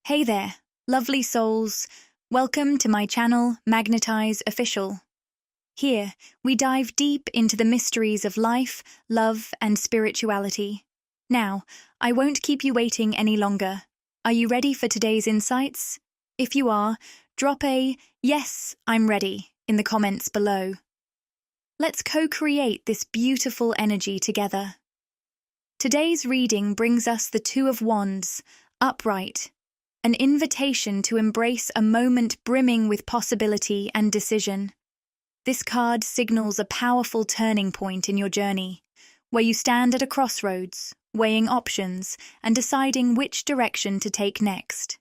Hey there, lovely souls. Welcome to my channel, Magnetize Official. Here, we dive deep into the mysteries of life, love, and spirituality. Now, I won't keep you waiting any longer. Are you ready for today's insights? If you are, drop a "Yes, I'm ready" in the comments below. Let's co-create this beautiful energy together. Today's reading brings us the Two of Wands, upright, an invitation to embrace a moment brimming with possibility and decision. This card signals a powerful turning point in your journey, where you stand at a crossroads, weighing options and deciding which direction to take next.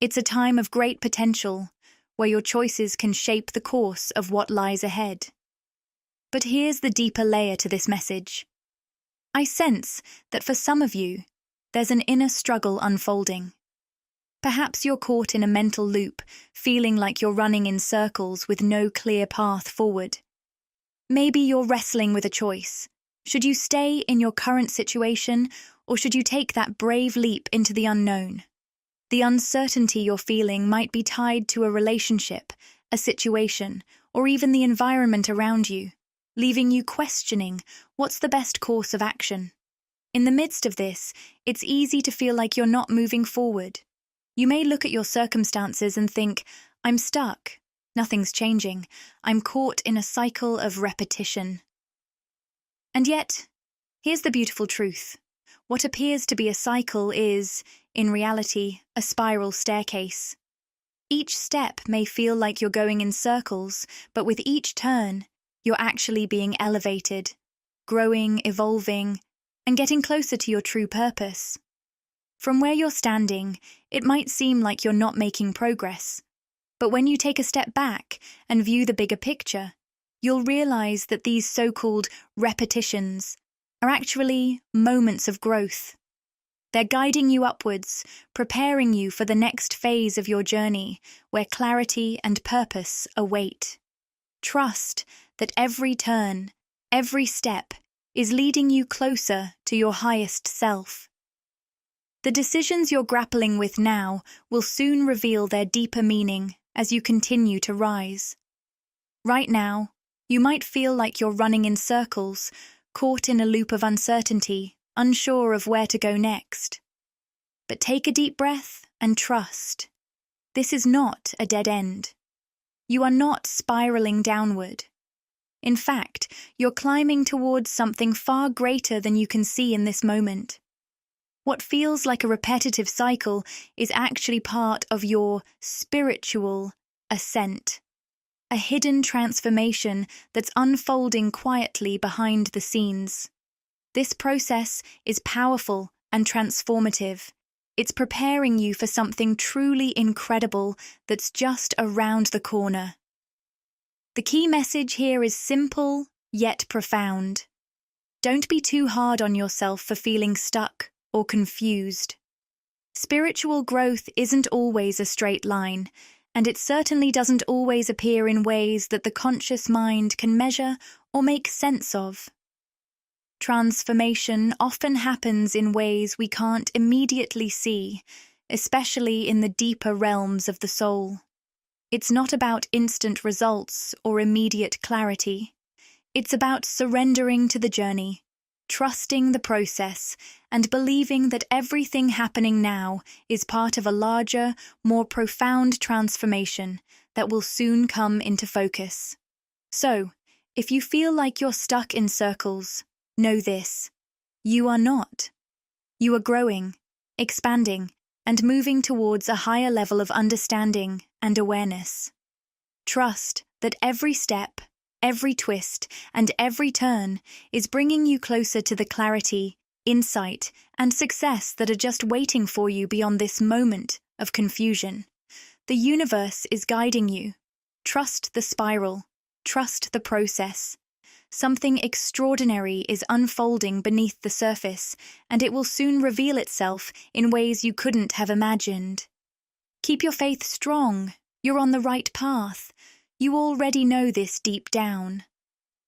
It's a time of great potential, where your choices can shape the course of what lies ahead. But here's the deeper layer to this message. I sense that for some of you, there's an inner struggle unfolding. Perhaps you're caught in a mental loop, feeling like you're running in circles with no clear path forward. Maybe you're wrestling with a choice. Should you stay in your current situation, or should you take that brave leap into the unknown? The uncertainty you're feeling might be tied to a relationship, a situation, or even the environment around you, leaving you questioning what's the best course of action. In the midst of this, it's easy to feel like you're not moving forward. You may look at your circumstances and think, I'm stuck, nothing's changing, I'm caught in a cycle of repetition. And yet, here's the beautiful truth. What appears to be a cycle is, in reality, a spiral staircase. Each step may feel like you're going in circles, but with each turn, you're actually being elevated, growing, evolving, and getting closer to your true purpose. From where you're standing, it might seem like you're not making progress. But when you take a step back and view the bigger picture, you'll realize that these so-called repetitions are actually moments of growth. They're guiding you upwards, preparing you for the next phase of your journey, where clarity and purpose await. Trust that every turn, every step, is leading you closer to your highest self. The decisions you're grappling with now will soon reveal their deeper meaning as you continue to rise. Right now, you might feel like you're running in circles, caught in a loop of uncertainty, unsure of where to go next. But take a deep breath and trust. This is not a dead end. You are not spiraling downward. In fact, you're climbing towards something far greater than you can see in this moment. What feels like a repetitive cycle is actually part of your spiritual ascent, a hidden transformation that's unfolding quietly behind the scenes. This process is powerful and transformative. It's preparing you for something truly incredible that's just around the corner. The key message here is simple yet profound. Don't be too hard on yourself for feeling stuck or confused. Spiritual growth isn't always a straight line, and it certainly doesn't always appear in ways that the conscious mind can measure or make sense of. Transformation often happens in ways we can't immediately see, especially in the deeper realms of the soul. It's not about instant results or immediate clarity. It's about surrendering to the journey, trusting the process, and believing that everything happening now is part of a larger, more profound transformation that will soon come into focus. So, if you feel like you're stuck in circles, know this: you are not. You are growing, expanding, and moving towards a higher level of understanding and awareness. Trust that every step, every twist, and every turn is bringing you closer to the clarity, insight, and success that are just waiting for you beyond this moment of confusion. The universe is guiding you. Trust the spiral. Trust the process. Something extraordinary is unfolding beneath the surface, and it will soon reveal itself in ways you couldn't have imagined. Keep your faith strong. You're on the right path. You already know this deep down.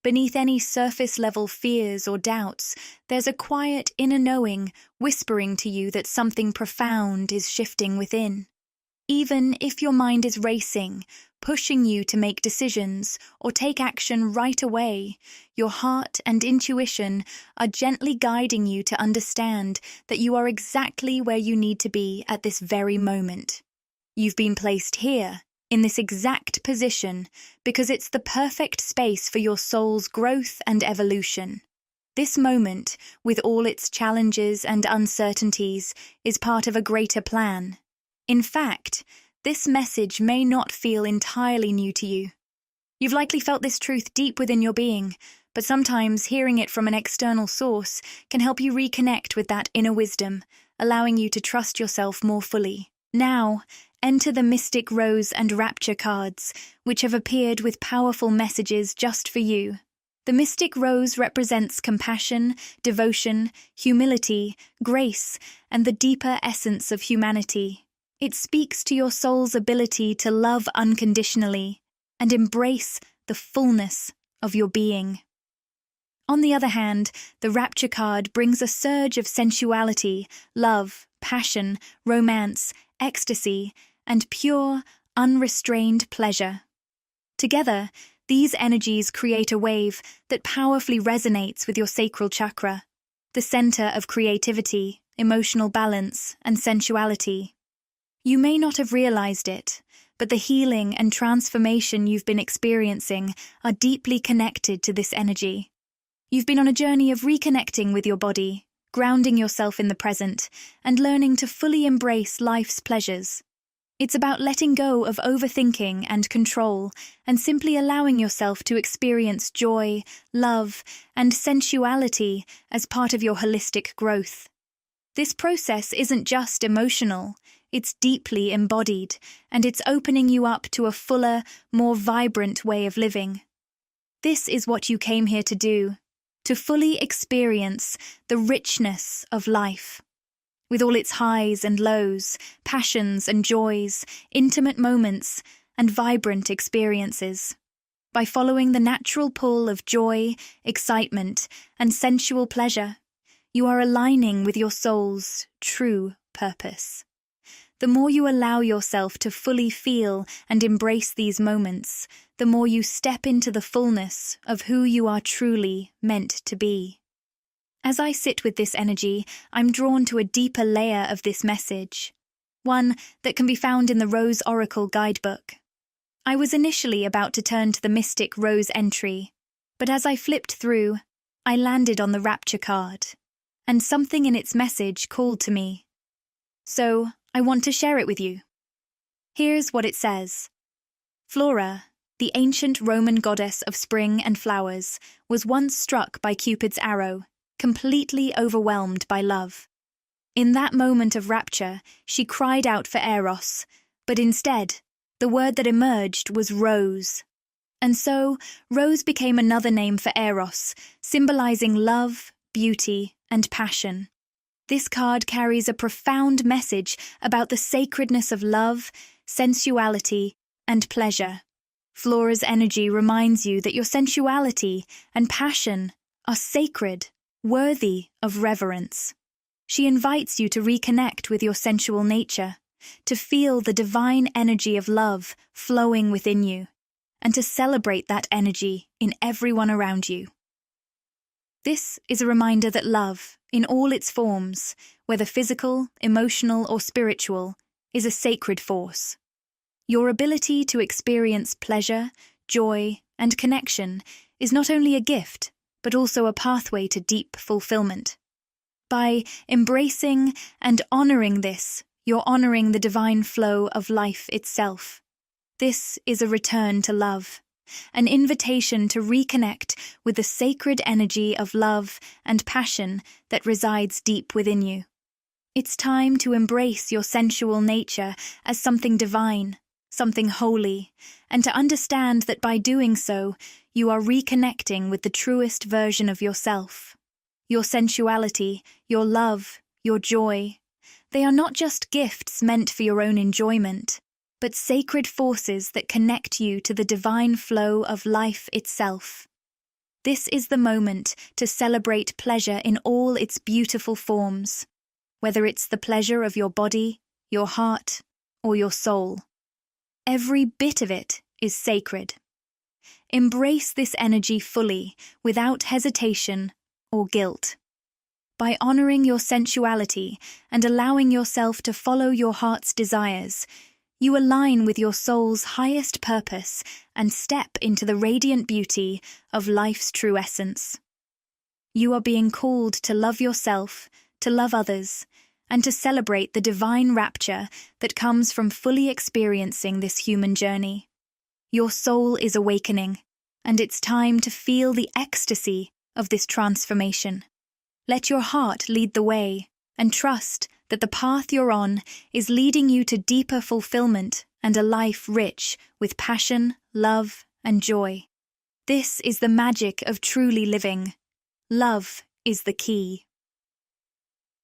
Beneath any surface-level fears or doubts, there's a quiet inner knowing whispering to you that something profound is shifting within. Even if your mind is racing, pushing you to make decisions or take action right away, your heart and intuition are gently guiding you to understand that you are exactly where you need to be at this very moment. You've been placed here, in this exact position, because it's the perfect space for your soul's growth and evolution. This moment, with all its challenges and uncertainties, is part of a greater plan. In fact, this message may not feel entirely new to you. You've likely felt this truth deep within your being, but sometimes hearing it from an external source can help you reconnect with that inner wisdom, allowing you to trust yourself more fully. Now, enter the Mystic Rose and Rapture cards, which have appeared with powerful messages just for you. The Mystic Rose represents compassion, devotion, humility, grace, and the deeper essence of humanity. It speaks to your soul's ability to love unconditionally and embrace the fullness of your being. On the other hand, the Rapture card brings a surge of sensuality, love, passion, romance, ecstasy, and pure, unrestrained pleasure. Together, these energies create a wave that powerfully resonates with your sacral chakra, the center of creativity, emotional balance, and sensuality. You may not have realized it, but the healing and transformation you've been experiencing are deeply connected to this energy. You've been on a journey of reconnecting with your body, grounding yourself in the present, and learning to fully embrace life's pleasures. It's about letting go of overthinking and control, and simply allowing yourself to experience joy, love, and sensuality as part of your holistic growth. This process isn't just emotional, it's deeply embodied, and it's opening you up to a fuller, more vibrant way of living. This is what you came here to do, to fully experience the richness of life. With all its highs and lows, passions and joys, intimate moments, and vibrant experiences. By following the natural pull of joy, excitement, and sensual pleasure, you are aligning with your soul's true purpose. The more you allow yourself to fully feel and embrace these moments, the more you step into the fullness of who you are truly meant to be. As I sit with this energy, I'm drawn to a deeper layer of this message, one that can be found in the Rose Oracle Guidebook. I was initially about to turn to the Mystic Rose entry, but as I flipped through, I landed on the Rapture card, and something in its message called to me. So, I want to share it with you. Here's what it says. Flora, the ancient Roman goddess of spring and flowers, was once struck by Cupid's arrow, completely overwhelmed by love. In that moment of rapture, she cried out for Eros, but instead, the word that emerged was rose. And so, rose became another name for Eros, symbolizing love, beauty, and passion. This card carries a profound message about the sacredness of love, sensuality, and pleasure. Flora's energy reminds you that your sensuality and passion are sacred, worthy of reverence. She invites you to reconnect with your sensual nature, to feel the divine energy of love flowing within you, and to celebrate that energy in everyone around you. This is a reminder that love, in all its forms, whether physical, emotional, or spiritual, is a sacred force. Your ability to experience pleasure, joy, and connection is not only a gift, but also a pathway to deep fulfillment. By embracing and honoring this, you're honoring the divine flow of life itself. This is a return to love, an invitation to reconnect with the sacred energy of love and passion that resides deep within you. It's time to embrace your sensual nature as something divine, something holy, and to understand that by doing so, you are reconnecting with the truest version of yourself. Your sensuality, your love, your joy, they are not just gifts meant for your own enjoyment, but sacred forces that connect you to the divine flow of life itself. This is the moment to celebrate pleasure in all its beautiful forms, whether it's the pleasure of your body, your heart, or your soul. Every bit of it is sacred. Embrace this energy fully, without hesitation or guilt. By honoring your sensuality and allowing yourself to follow your heart's desires, you align with your soul's highest purpose and step into the radiant beauty of life's true essence. You are being called to love yourself, to love others, and to celebrate the divine rapture that comes from fully experiencing this human journey. Your soul is awakening, and it's time to feel the ecstasy of this transformation. Let your heart lead the way, and trust that the path you're on is leading you to deeper fulfillment and a life rich with passion, love, and joy. This is the magic of truly living. Love is the key.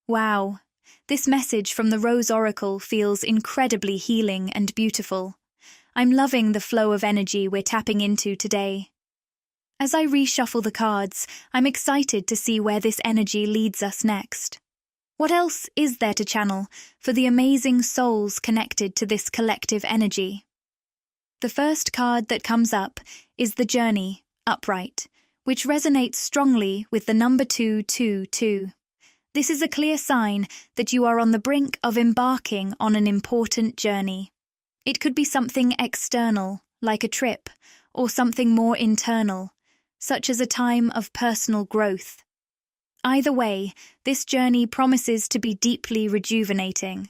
Wow, this message from the Rose Oracle feels incredibly healing and beautiful. I'm loving the flow of energy we're tapping into today. As I reshuffle the cards, I'm excited to see where this energy leads us next. What else is there to channel for the amazing souls connected to this collective energy? The first card that comes up is the Journey, upright, which resonates strongly with the number 222. This is a clear sign that you are on the brink of embarking on an important journey. It could be something external, like a trip, or something more internal, such as a time of personal growth. Either way, this journey promises to be deeply rejuvenating,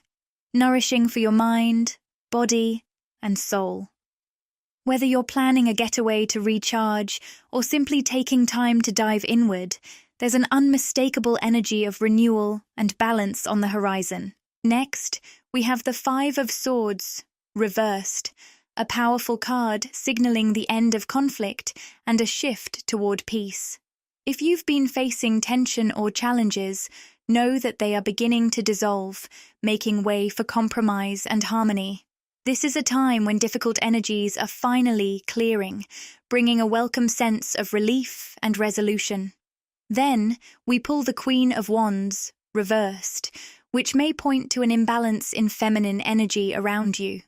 nourishing for your mind, body, and soul. Whether you're planning a getaway to recharge or simply taking time to dive inward, there's an unmistakable energy of renewal and balance on the horizon. Next, we have the Five of Swords, reversed, a powerful card signaling the end of conflict and a shift toward peace. If you've been facing tension or challenges, know that they are beginning to dissolve, making way for compromise and harmony. This is a time when difficult energies are finally clearing, bringing a welcome sense of relief and resolution. Then, we pull the Queen of Wands, reversed, which may point to an imbalance in feminine energy around you.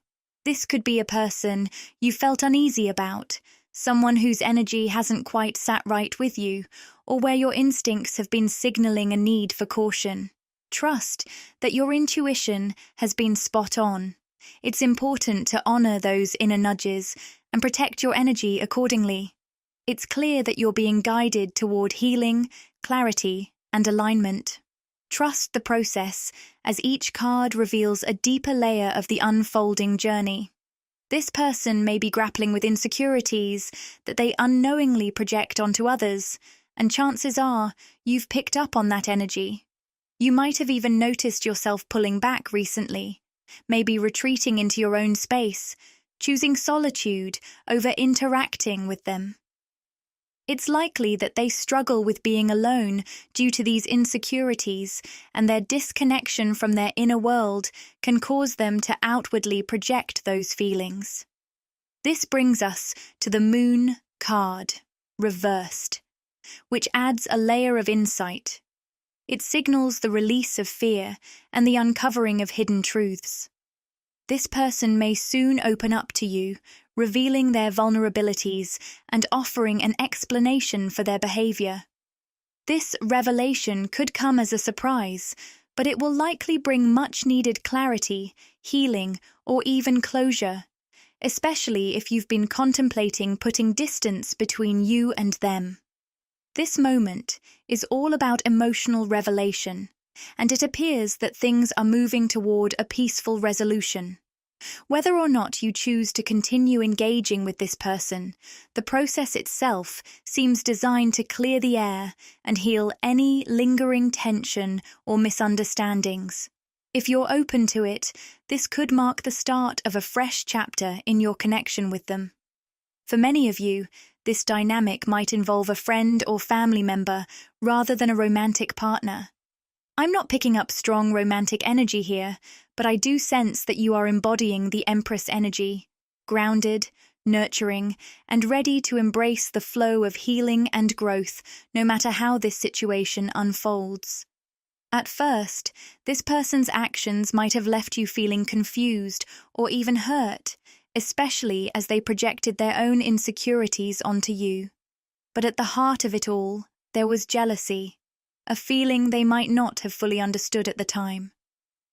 This could be a person you felt uneasy about, someone whose energy hasn't quite sat right with you, or where your instincts have been signaling a need for caution. Trust that your intuition has been spot on. It's important to honor those inner nudges and protect your energy accordingly. It's clear that you're being guided toward healing, clarity, and alignment. Trust the process, as each card reveals a deeper layer of the unfolding journey. This person may be grappling with insecurities that they unknowingly project onto others, and chances are you've picked up on that energy. You might have even noticed yourself pulling back recently, maybe retreating into your own space, choosing solitude over interacting with them. It's likely that they struggle with being alone due to these insecurities, and their disconnection from their inner world can cause them to outwardly project those feelings. This brings us to the Moon card, reversed, which adds a layer of insight. It signals the release of fear and the uncovering of hidden truths. This person may soon open up to you, revealing their vulnerabilities and offering an explanation for their behavior. This revelation could come as a surprise, but it will likely bring much-needed clarity, healing, or even closure, especially if you've been contemplating putting distance between you and them. This moment is all about emotional revelation, and it appears that things are moving toward a peaceful resolution. Whether or not you choose to continue engaging with this person, the process itself seems designed to clear the air and heal any lingering tension or misunderstandings. If you're open to it, this could mark the start of a fresh chapter in your connection with them. For many of you, this dynamic might involve a friend or family member rather than a romantic partner. I'm not picking up strong romantic energy here, but I do sense that you are embodying the Empress energy, grounded, nurturing, and ready to embrace the flow of healing and growth, no matter how this situation unfolds. At first, this person's actions might have left you feeling confused or even hurt, especially as they projected their own insecurities onto you. But at the heart of it all, there was jealousy, a feeling they might not have fully understood at the time.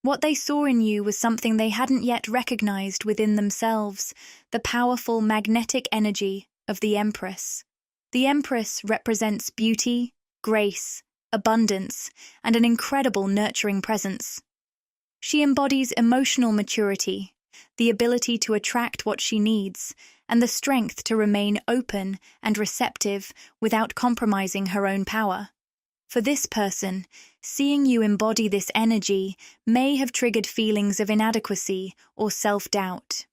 What they saw in you was something they hadn't yet recognized within themselves, the powerful magnetic energy of the Empress. The Empress represents beauty, grace, abundance, and an incredible nurturing presence. She embodies emotional maturity, the ability to attract what she needs, and the strength to remain open and receptive without compromising her own power. For this person, seeing you embody this energy may have triggered feelings of inadequacy or self-doubt.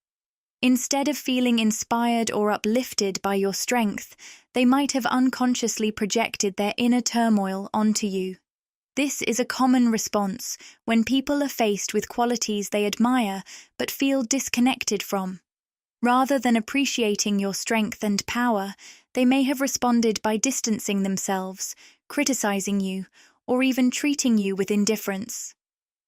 Instead of feeling inspired or uplifted by your strength, they might have unconsciously projected their inner turmoil onto you. This is a common response when people are faced with qualities they admire but feel disconnected from. Rather than appreciating your strength and power, they may have responded by distancing themselves, criticizing you, or even treating you with indifference.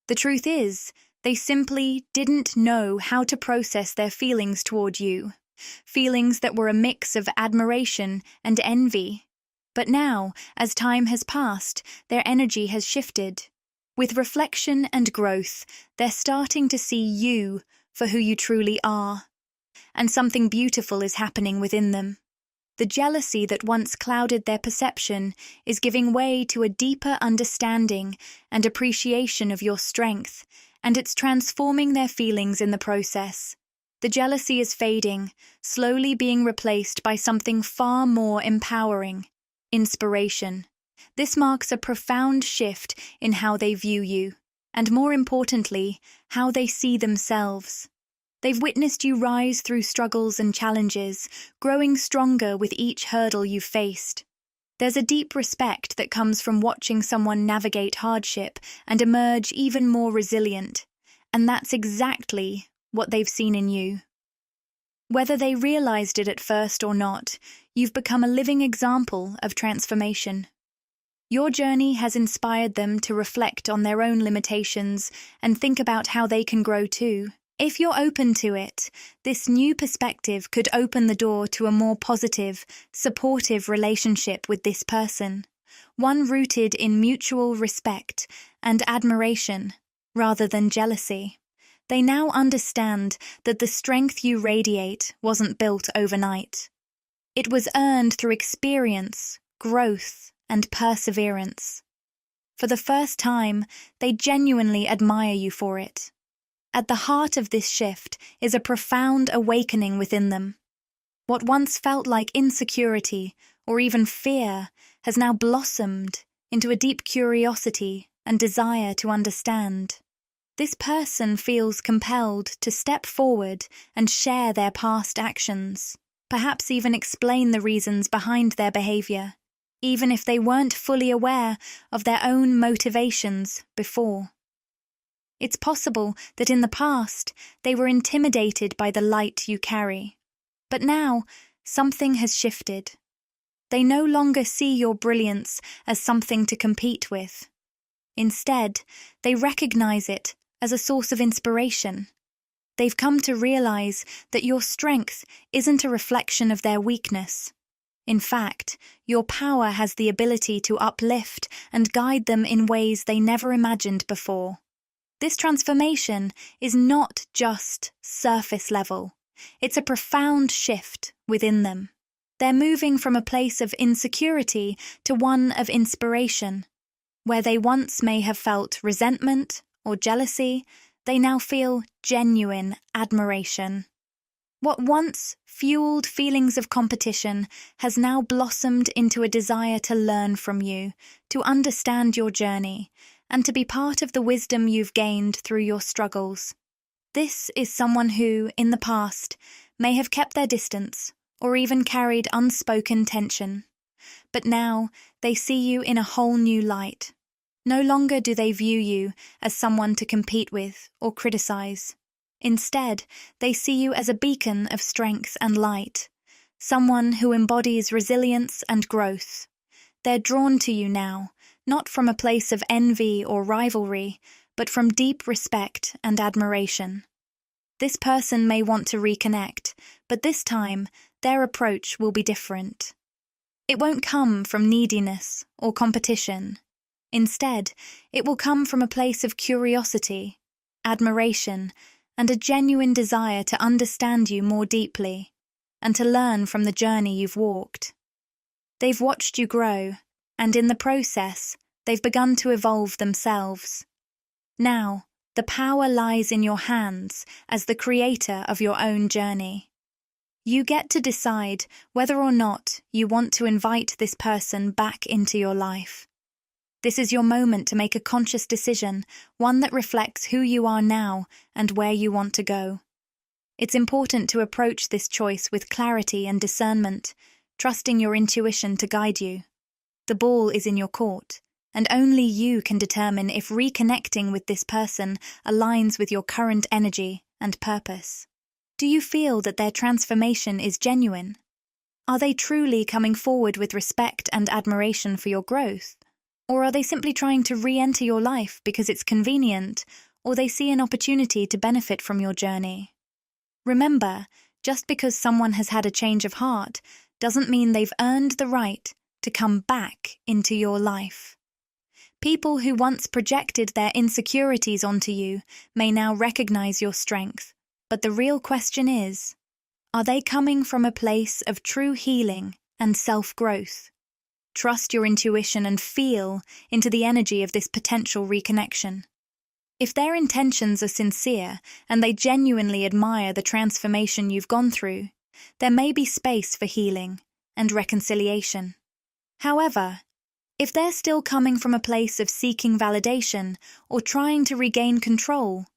The truth is, they simply didn't know how to process their feelings toward you, feelings that were a mix of admiration and envy. But now, as time has passed, their energy has shifted. With reflection and growth, they're starting to see you for who you truly are. And something beautiful is happening within them. The jealousy that once clouded their perception is giving way to a deeper understanding and appreciation of your strength, and it's transforming their feelings in the process. The jealousy is fading, slowly being replaced by something far more empowering: inspiration. This marks a profound shift in how they view you, and more importantly, how they see themselves. They've witnessed you rise through struggles and challenges, growing stronger with each hurdle you've faced. There's a deep respect that comes from watching someone navigate hardship and emerge even more resilient, and that's exactly what they've seen in you. Whether they realized it at first or not, you've become a living example of transformation. Your journey has inspired them to reflect on their own limitations and think about how they can grow too. If you're open to it, this new perspective could open the door to a more positive, supportive relationship with this person, one rooted in mutual respect and admiration rather than jealousy. They now understand that the strength you radiate wasn't built overnight. It was earned through experience, growth, and perseverance. For the first time, they genuinely admire you for it. At the heart of this shift is a profound awakening within them. What once felt like insecurity or even fear has now blossomed into a deep curiosity and desire to understand. This person feels compelled to step forward and share their past actions, perhaps even explain the reasons behind their behavior, even if they weren't fully aware of their own motivations before. It's possible that in the past they were intimidated by the light you carry. But now, something has shifted. They no longer see your brilliance as something to compete with. Instead, they recognize it as a source of inspiration. They've come to realize that your strength isn't a reflection of their weakness. In fact, your power has the ability to uplift and guide them in ways they never imagined before. This transformation is not just surface level. It's a profound shift within them. They're moving from a place of insecurity to one of inspiration. Where they once may have felt resentment or jealousy, they now feel genuine admiration. What once fueled feelings of competition has now blossomed into a desire to learn from you, to understand your journey, and to be part of the wisdom you've gained through your struggles. This is someone who, in the past, may have kept their distance or even carried unspoken tension. But now they see you in a whole new light. No longer do they view you as someone to compete with or criticize. Instead, they see you as a beacon of strength and light, someone who embodies resilience and growth. They're drawn to you now, not from a place of envy or rivalry, but from deep respect and admiration. This person may want to reconnect, but this time, their approach will be different. It won't come from neediness or competition. Instead, it will come from a place of curiosity, admiration, and a genuine desire to understand you more deeply and to learn from the journey you've walked. They've watched you grow, and in the process, they've begun to evolve themselves. Now, the power lies in your hands as the creator of your own journey. You get to decide whether or not you want to invite this person back into your life. This is your moment to make a conscious decision, one that reflects who you are now and where you want to go. It's important to approach this choice with clarity and discernment, trusting your intuition to guide you. The ball is in your court, and only you can determine if reconnecting with this person aligns with your current energy and purpose. Do you feel that their transformation is genuine? Are they truly coming forward with respect and admiration for your growth? Or are they simply trying to re-enter your life because it's convenient, or they see an opportunity to benefit from your journey? Remember, just because someone has had a change of heart doesn't mean they've earned the right to come back into your life. People who once projected their insecurities onto you may now recognize your strength, but the real question is, are they coming from a place of true healing and self-growth? Trust your intuition and feel into the energy of this potential reconnection. If their intentions are sincere and they genuinely admire the transformation you've gone through, there may be space for healing and reconciliation. However, if they're still coming from a place of seeking validation or trying to regain control,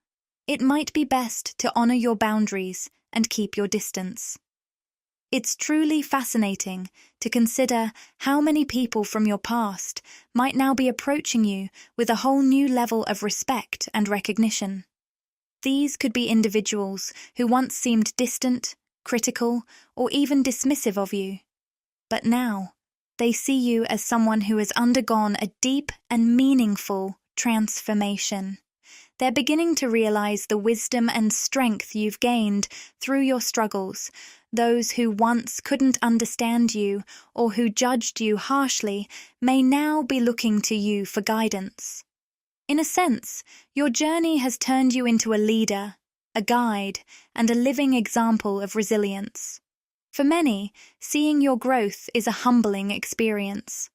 it might be best to honor your boundaries and keep your distance. It's truly fascinating to consider how many people from your past might now be approaching you with a whole new level of respect and recognition. These could be individuals who once seemed distant, critical, or even dismissive of you. But now, they see you as someone who has undergone a deep and meaningful transformation. They're beginning to realize the wisdom and strength you've gained through your struggles. Those who once couldn't understand you or who judged you harshly may now be looking to you for guidance. In a sense, your journey has turned you into a leader, a guide, and a living example of resilience. For many, seeing your growth is a humbling experience.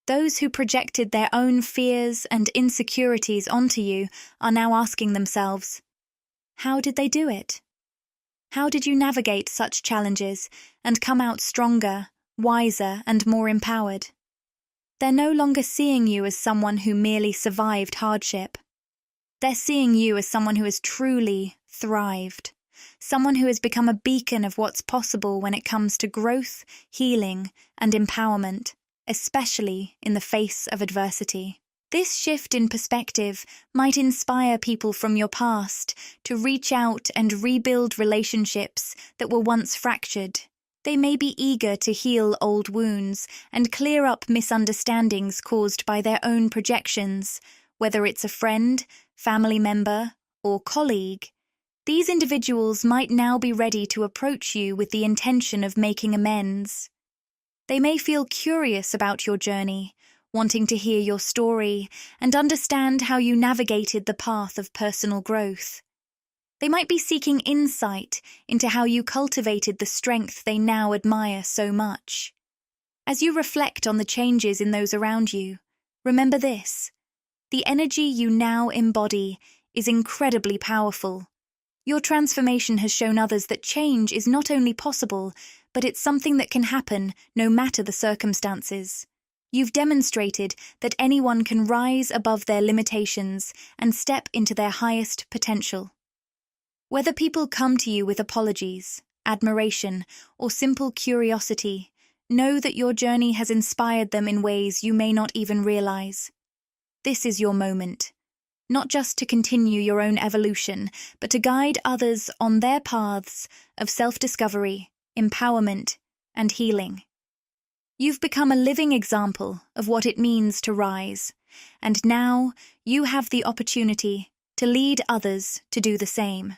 Those who projected their own fears and insecurities onto you are now asking themselves, how did they do it? How did you navigate such challenges and come out stronger, wiser, and more empowered? They're no longer seeing you as someone who merely survived hardship. They're seeing you as someone who has truly thrived, someone who has become a beacon of what's possible when it comes to growth, healing, and empowerment, especially in the face of adversity. This shift in perspective might inspire people from your past to reach out and rebuild relationships that were once fractured. They may be eager to heal old wounds and clear up misunderstandings caused by their own projections, whether it's a friend, family member, or colleague. These individuals might now be ready to approach you with the intention of making amends. They may feel curious about your journey, wanting to hear your story and understand how you navigated the path of personal growth. They might be seeking insight into how you cultivated the strength they now admire so much. As you reflect on the changes in those around you, remember this: the energy you now embody is incredibly powerful. Your transformation has shown others that change is not only possible, but it's something that can happen no matter the circumstances. You've demonstrated that anyone can rise above their limitations and step into their highest potential. Whether people come to you with apologies, admiration, or simple curiosity, know that your journey has inspired them in ways you may not even realize. This is your moment. not just to continue your own evolution, but to guide others on their paths of self-discovery, empowerment, and healing. You've become a living example of what it means to rise, and now you have the opportunity to lead others to do the same.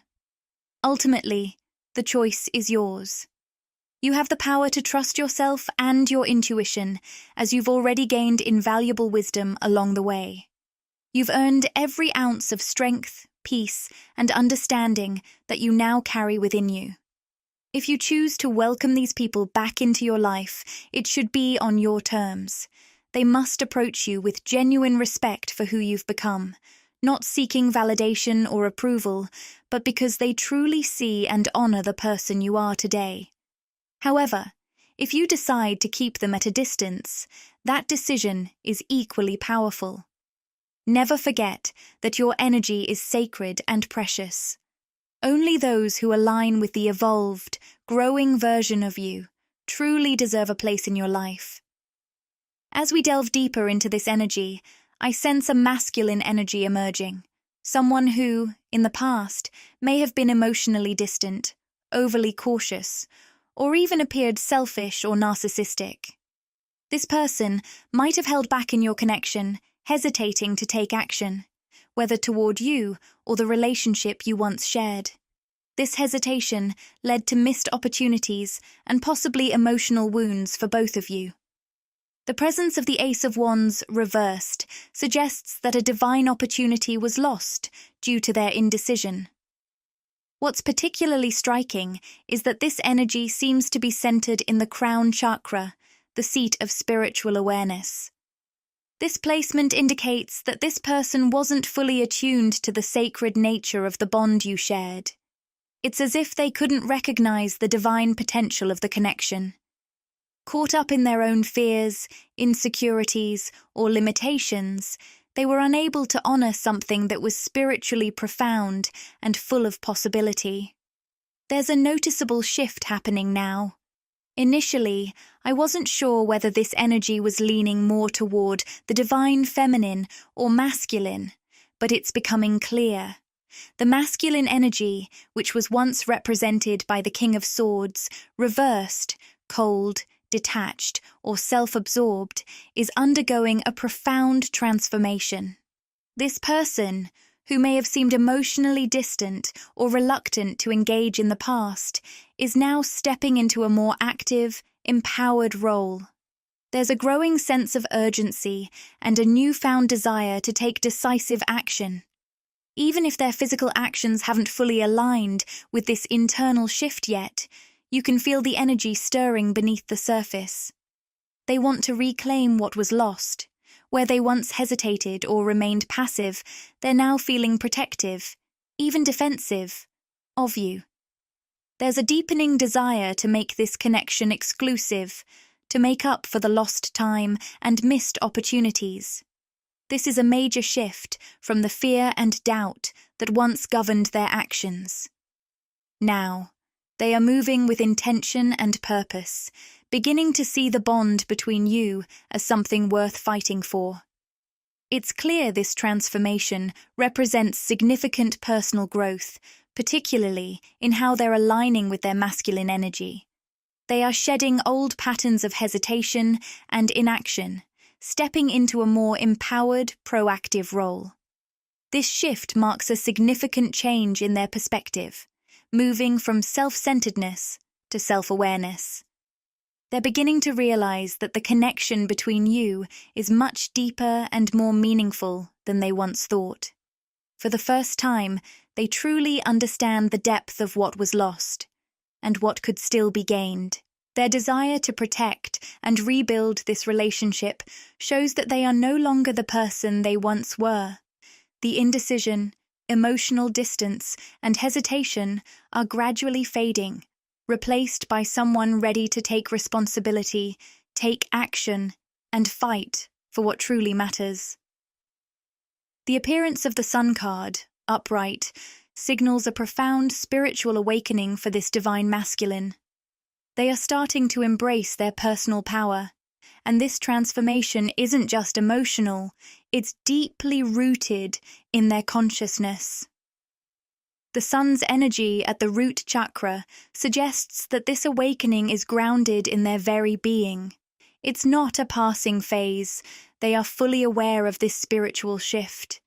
Ultimately, the choice is yours. You have the power to trust yourself and your intuition, as you've already gained invaluable wisdom along the way. You've earned every ounce of strength, peace, and understanding that you now carry within you. If you choose to welcome these people back into your life, it should be on your terms. They must approach you with genuine respect for who you've become, not seeking validation or approval, but because they truly see and honor the person you are today. However, if you decide to keep them at a distance, that decision is equally powerful. Never forget that your energy is sacred and precious. Only those who align with the evolved, growing version of you truly deserve a place in your life. As we delve deeper into this energy, I sense a masculine energy emerging, someone who, in the past, may have been emotionally distant, overly cautious, or even appeared selfish or narcissistic. This person might have held back in your connection, hesitating to take action, whether toward you or the relationship you once shared. This hesitation led to missed opportunities and possibly emotional wounds for both of you. The presence of the Ace of Wands reversed suggests that a divine opportunity was lost due to their indecision. What's particularly striking is that this energy seems to be centered in the crown chakra, the seat of spiritual awareness. This placement indicates that this person wasn't fully attuned to the sacred nature of the bond you shared. It's as if they couldn't recognize the divine potential of the connection. Caught up in their own fears, insecurities, or limitations, they were unable to honor something that was spiritually profound and full of possibility. There's a noticeable shift happening now. Initially, I wasn't sure whether this energy was leaning more toward the divine feminine or masculine, but it's becoming clear. The masculine energy, which was once represented by the King of Swords, reversed, cold, detached, or self-absorbed, is undergoing a profound transformation. This person, who may have seemed emotionally distant or reluctant to engage in the past, is now stepping into a more active, empowered role. There's a growing sense of urgency and a newfound desire to take decisive action. Even if their physical actions haven't fully aligned with this internal shift yet, you can feel the energy stirring beneath the surface. They want to reclaim what was lost. Where they once hesitated or remained passive, they're now feeling protective, even defensive, of you. There's a deepening desire to make this connection exclusive, to make up for the lost time and missed opportunities. This is a major shift from the fear and doubt that once governed their actions. Now, they are moving with intention and purpose, beginning to see the bond between you as something worth fighting for. It's clear this transformation represents significant personal growth, particularly in how they're aligning with their masculine energy. They are shedding old patterns of hesitation and inaction, stepping into a more empowered, proactive role. This shift marks a significant change in their perspective, moving from self-centeredness to self-awareness. They're beginning to realize that the connection between you is much deeper and more meaningful than they once thought. For the first time, they truly understand the depth of what was lost and what could still be gained. Their desire to protect and rebuild this relationship shows that they are no longer the person they once were. The indecision, emotional distance, and hesitation are gradually fading, replaced by someone ready to take responsibility, take action, and fight for what truly matters. The appearance of the Sun card, upright, signals a profound spiritual awakening for this divine masculine. They are starting to embrace their personal power, And this transformation isn't just emotional, it's deeply rooted in their consciousness. The sun's energy at the root chakra suggests that this awakening is grounded in their very being. It's not a passing phase. They are fully aware of this spiritual shift.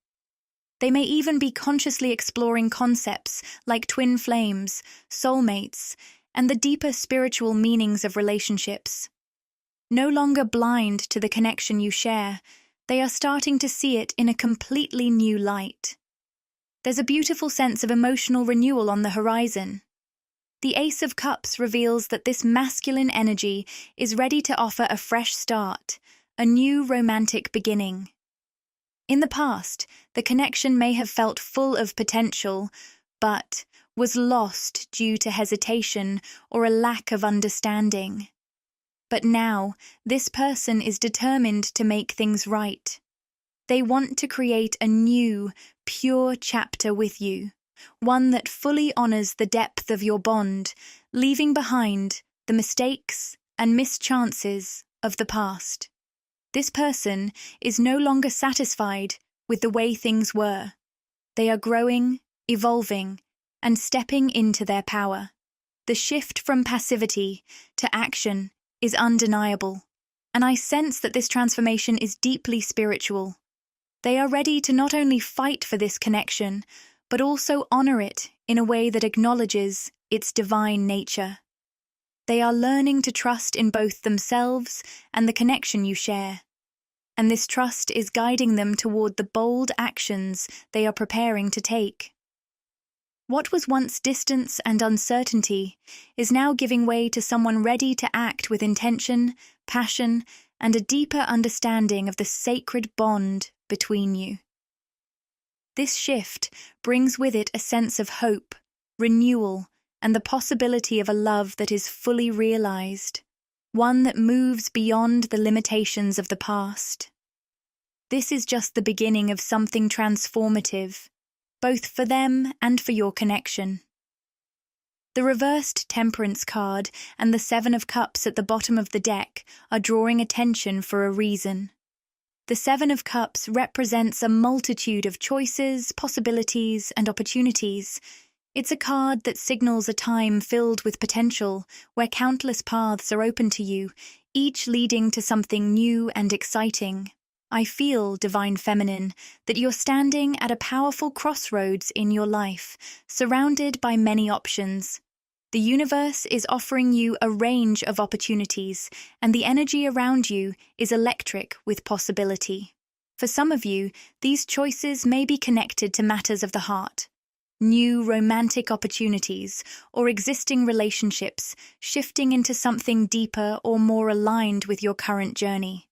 They may even be consciously exploring concepts like twin flames, soulmates, and the deeper spiritual meanings of relationships. No longer blind to the connection you share, they are starting to see it in a completely new light. There's a beautiful sense of emotional renewal on the horizon. The Ace of Cups reveals that this masculine energy is ready to offer a fresh start, a new romantic beginning. In the past, the connection may have felt full of potential, but was lost due to hesitation or a lack of understanding. But now, this person is determined to make things right. They want to create a new, pure chapter with you, one that fully honors the depth of your bond, leaving behind the mistakes and mischances of the past. This person is no longer satisfied with the way things were. They are growing, evolving, and stepping into their power. The shift from passivity to action is undeniable, and I sense that this transformation is deeply spiritual. They are ready to not only fight for this connection, but also honor it in a way that acknowledges its divine nature. They are learning to trust in both themselves and the connection you share. And this trust is guiding them toward the bold actions they are preparing to take. What was once distance and uncertainty is now giving way to someone ready to act with intention, passion, and a deeper understanding of the sacred bond between you. This shift brings with it a sense of hope, renewal, and the possibility of a love that is fully realized, one that moves beyond the limitations of the past. This is just the beginning of something transformative, both for them and for your connection. The reversed Temperance card and the Seven of Cups at the bottom of the deck are drawing attention for a reason. The Seven of Cups represents a multitude of choices, possibilities, and opportunities. It's a card that signals a time filled with potential, where countless paths are open to you, each leading to something new and exciting. I feel, Divine Feminine, that you're standing at a powerful crossroads in your life, surrounded by many options. The universe is offering you a range of opportunities, and the energy around you is electric with possibility. For some of you, these choices may be connected to matters of the heart. New romantic opportunities or existing relationships shifting into something deeper or more aligned with your current journey.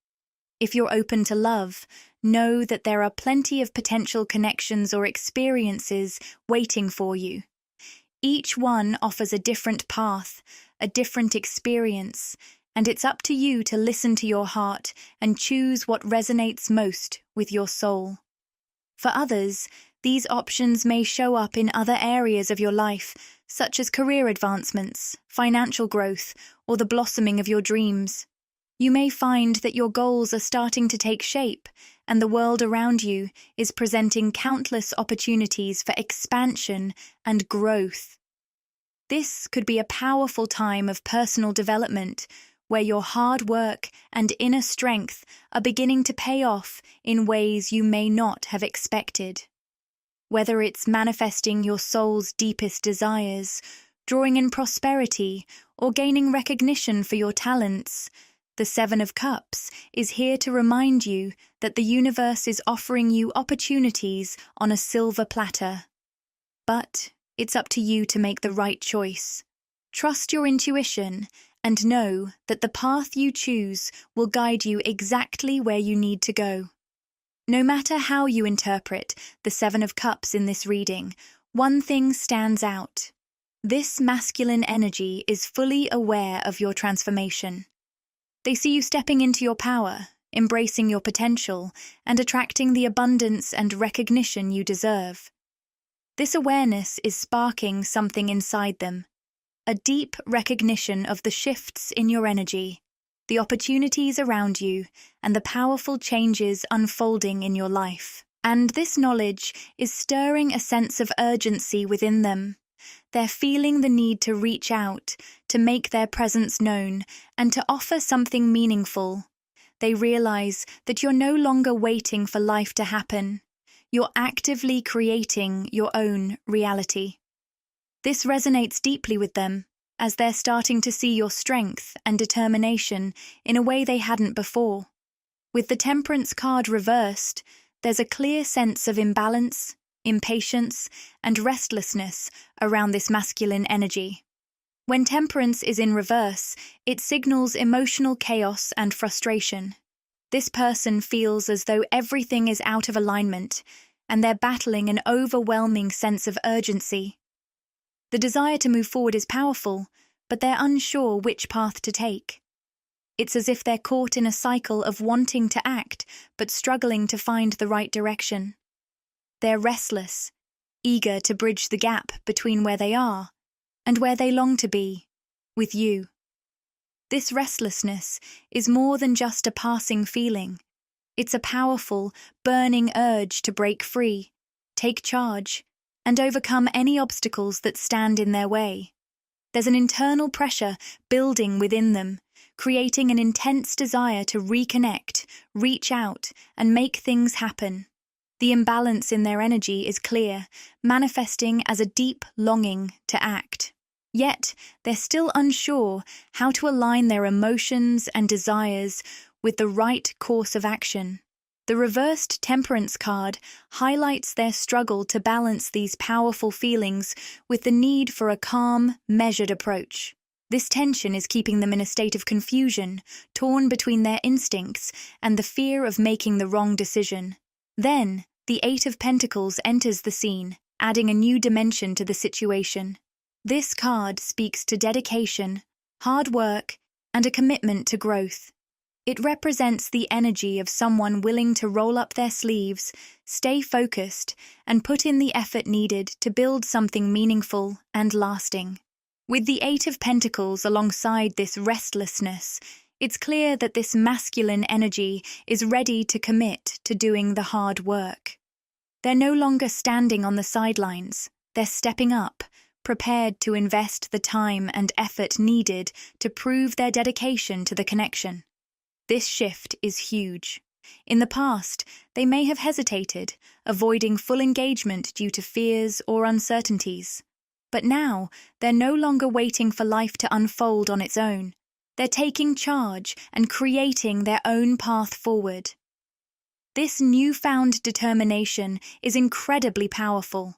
If you're open to love, know that there are plenty of potential connections or experiences waiting for you. Each one offers a different path, a different experience, and it's up to you to listen to your heart and choose what resonates most with your soul. For others, these options may show up in other areas of your life, such as career advancements, financial growth, or the blossoming of your dreams. You may find that your goals are starting to take shape, and the world around you is presenting countless opportunities for expansion and growth. This could be a powerful time of personal development, where your hard work and inner strength are beginning to pay off in ways you may not have expected. Whether it's manifesting your soul's deepest desires, drawing in prosperity, or gaining recognition for your talents, the Seven of Cups is here to remind you that the universe is offering you opportunities on a silver platter. But it's up to you to make the right choice. Trust your intuition and know that the path you choose will guide you exactly where you need to go. No matter how you interpret the Seven of Cups in this reading, one thing stands out. This masculine energy is fully aware of your transformation. They see you stepping into your power, embracing your potential, and attracting the abundance and recognition you deserve. This awareness is sparking something inside them, a deep recognition of the shifts in your energy, the opportunities around you, and the powerful changes unfolding in your life. And this knowledge is stirring a sense of urgency within them. They're feeling the need to reach out, to make their presence known, and to offer something meaningful. They realize that you're no longer waiting for life to happen. You're actively creating your own reality. This resonates deeply with them, as they're starting to see your strength and determination in a way they hadn't before. With the Temperance card reversed, there's a clear sense of imbalance, impatience, and restlessness around this masculine energy. When Temperance is in reverse, it signals emotional chaos and frustration. This person feels as though everything is out of alignment, and they're battling an overwhelming sense of urgency. The desire to move forward is powerful, but they're unsure which path to take. It's as if they're caught in a cycle of wanting to act, but struggling to find the right direction. They're restless, eager to bridge the gap between where they are and where they long to be, with you. This restlessness is more than just a passing feeling. It's a powerful, burning urge to break free, take charge, and overcome any obstacles that stand in their way. There's an internal pressure building within them, creating an intense desire to reconnect, reach out, and make things happen. The imbalance in their energy is clear, manifesting as a deep longing to act. Yet, they're still unsure how to align their emotions and desires with the right course of action. The reversed Temperance card highlights their struggle to balance these powerful feelings with the need for a calm, measured approach. This tension is keeping them in a state of confusion, torn between their instincts and the fear of making the wrong decision. Then, the Eight of Pentacles enters the scene, adding a new dimension to the situation. This card speaks to dedication, hard work, and a commitment to growth. It represents the energy of someone willing to roll up their sleeves, stay focused, and put in the effort needed to build something meaningful and lasting. With the Eight of Pentacles alongside this restlessness, it's clear that this masculine energy is ready to commit to doing the hard work. They're no longer standing on the sidelines. They're stepping up, prepared to invest the time and effort needed to prove their dedication to the connection. This shift is huge. In the past, they may have hesitated, avoiding full engagement due to fears or uncertainties. But now, they're no longer waiting for life to unfold on its own. They're taking charge and creating their own path forward. This newfound determination is incredibly powerful.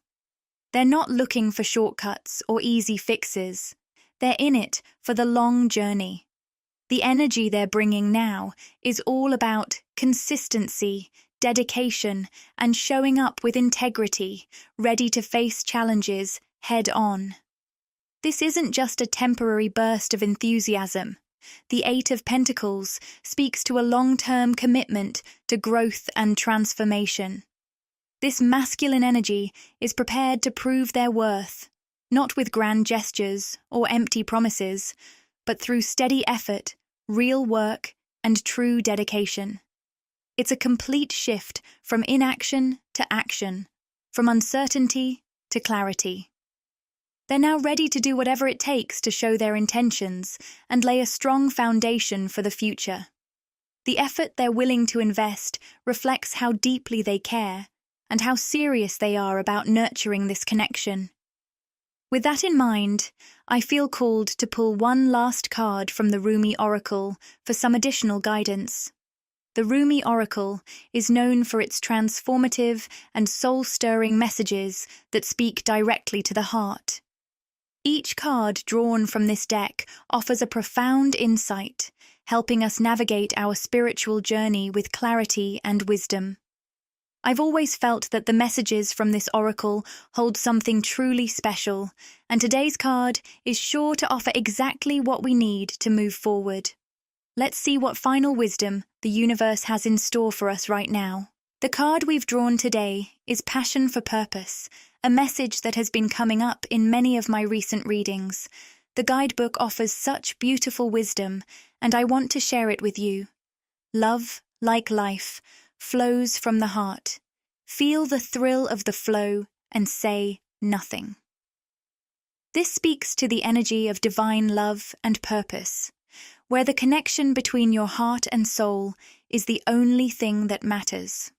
They're not looking for shortcuts or easy fixes. They're in it for the long journey. The energy they're bringing now is all about consistency, dedication, and showing up with integrity, ready to face challenges head on. This isn't just a temporary burst of enthusiasm. The Eight of Pentacles speaks to a long-term commitment to growth and transformation. This masculine energy is prepared to prove their worth, not with grand gestures or empty promises, but through steady effort, real work, and true dedication. It's a complete shift from inaction to action, from uncertainty to clarity. They're now ready to do whatever it takes to show their intentions and lay a strong foundation for the future. The effort they're willing to invest reflects how deeply they care and how serious they are about nurturing this connection. With that in mind, I feel called to pull one last card from the Rumi Oracle for some additional guidance. The Rumi Oracle is known for its transformative and soul-stirring messages that speak directly to the heart. Each card drawn from this deck offers a profound insight, helping us navigate our spiritual journey with clarity and wisdom. I've always felt that the messages from this oracle hold something truly special, and today's card is sure to offer exactly what we need to move forward. Let's see what final wisdom the universe has in store for us right now. The card we've drawn today is Passion for Purpose, a message that has been coming up in many of my recent readings. The guidebook offers such beautiful wisdom, and I want to share it with you. Love, like life, flows from the heart. Feel the thrill of the flow and say nothing. This speaks to the energy of divine love and purpose, where the connection between your heart and soul is the only thing that matters.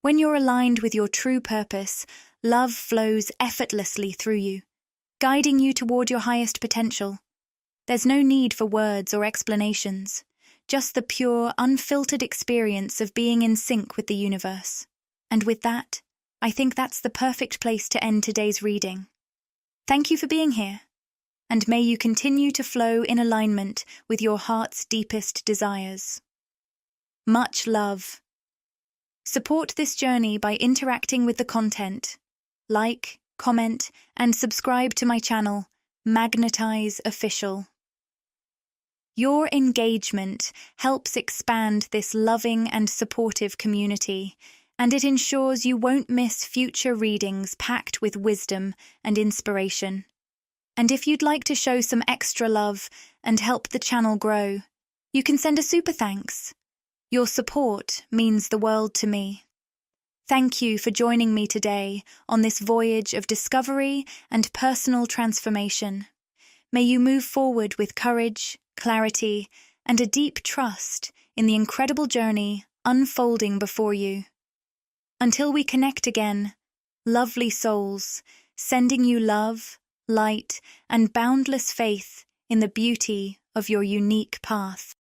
When you're aligned with your true purpose, love flows effortlessly through you, guiding you toward your highest potential. There's no need for words or explanations, just the pure, unfiltered experience of being in sync with the universe. And with that, I think that's the perfect place to end today's reading. Thank you for being here, and may you continue to flow in alignment with your heart's deepest desires. Much love. Support this journey by interacting with the content. Like, comment, and subscribe to my channel, Magnetize Official. Your engagement helps expand this loving and supportive community, and it ensures you won't miss future readings packed with wisdom and inspiration. And if you'd like to show some extra love and help the channel grow, you can send a super thanks. Your support means the world to me. Thank you for joining me today on this voyage of discovery and personal transformation. May you move forward with courage, clarity, and a deep trust in the incredible journey unfolding before you. Until we connect again, lovely souls, sending you love, light, and boundless faith in the beauty of your unique path.